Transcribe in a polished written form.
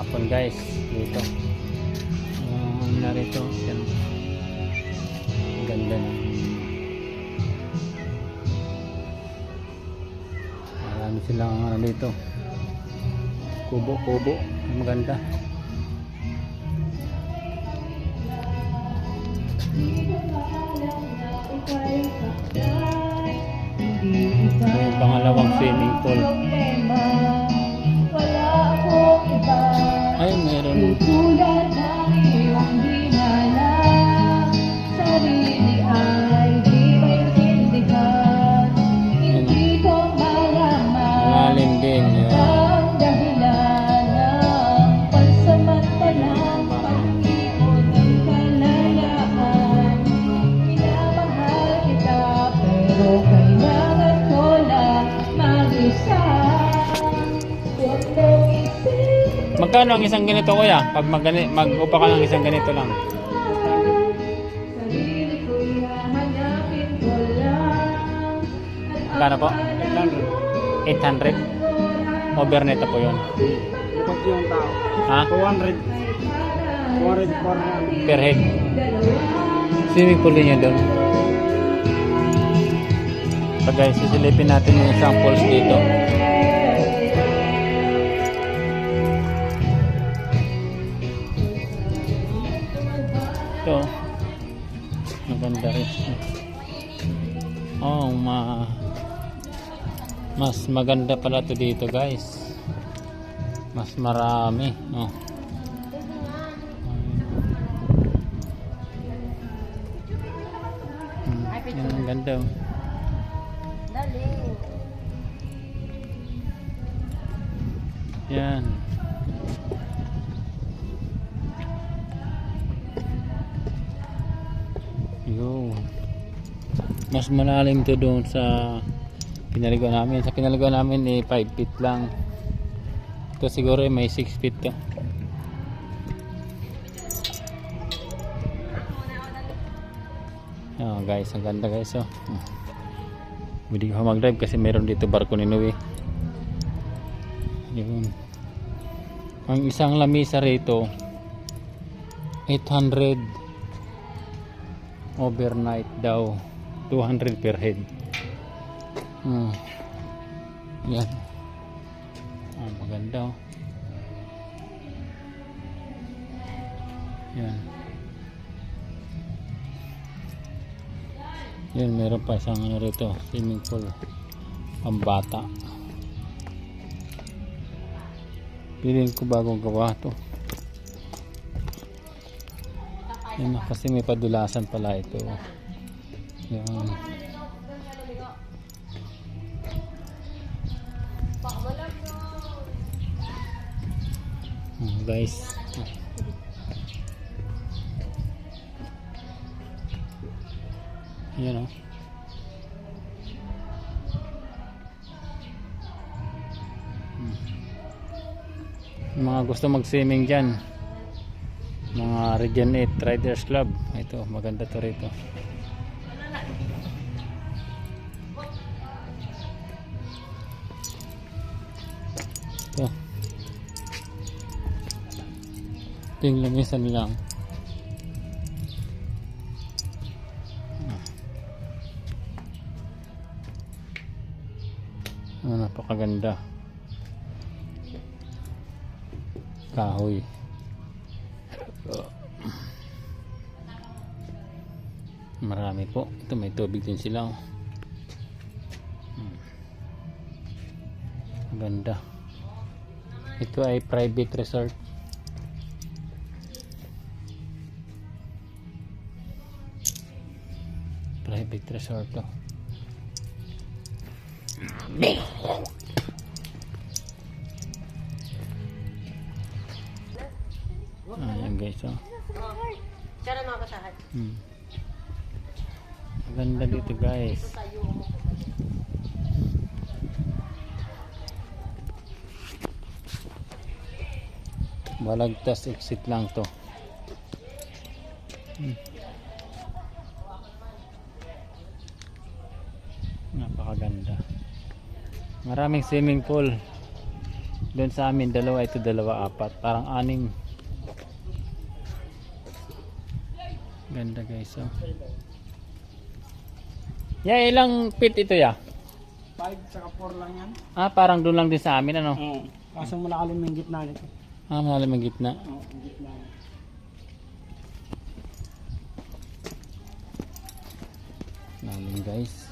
hapon guys dito. Narito yan. Ang ganda ng marami silang ano dito, kubo-kubo, maganda. May pangalawang swimming pool. Ay, meron. Malalim din yun. Magkano ang isang ganito kuya? Pag mag-upa ka ng isang ganito lang. Magkano po? 800. Overnet po yun. Kapag yung tao. Ha? 200. 400. Per head. Swimming pool din yun doon. So guys, sisilipin natin yung samples dito. Ito. Maganda rin. Oh, mas maganda pala to dito guys. Mas marami. Oh. Yan, ang ganda. Oh. Yan. Yo. Mas malalim to doon sa pinaligo namin. Sa pinaligo namin 5 feet lang. Ito siguro may 6 feet to. Oh, guys, ang ganda guys. Oh. Hindi ko mag-drive kasi meron dito barko ni Noe. Yun. Ang isang lamisa rito 800 overnight daw, 200 per head. Yan. Maganda. Oh. Yan. Yan, meron pa isang ano rito, swimming pool pambata. Piling ko bagong gawa to. Yan, kasi may padulasan pala ito. Yan. Guys. Yan, oh. Mga gusto mag-swimming dyan, mga Region 8 Riders Club, ito maganda to rito. Ito yung lamisan lang. Napakaganda. Kahoy. Marami po. Ito may tubig din sila. Ganda. Ito ay private resort. Private resort to. Ayan guys, oh. Maganda dito guys. Balagtas exit lang to. Napakaganda. Maraming swimming pool. Doon sa amin, dalawa, ito dalawa, apat. Parang anim. Ganda guys, oh. Yeah, ilang feet ito ya? 5 saka 4 lang yan. Ah, parang doon lang din sa amin, ano? Oo. Kaso malalim yung gitna nito. Ah, malalim ang gitna. Oo, yung gitna. Malalim guys.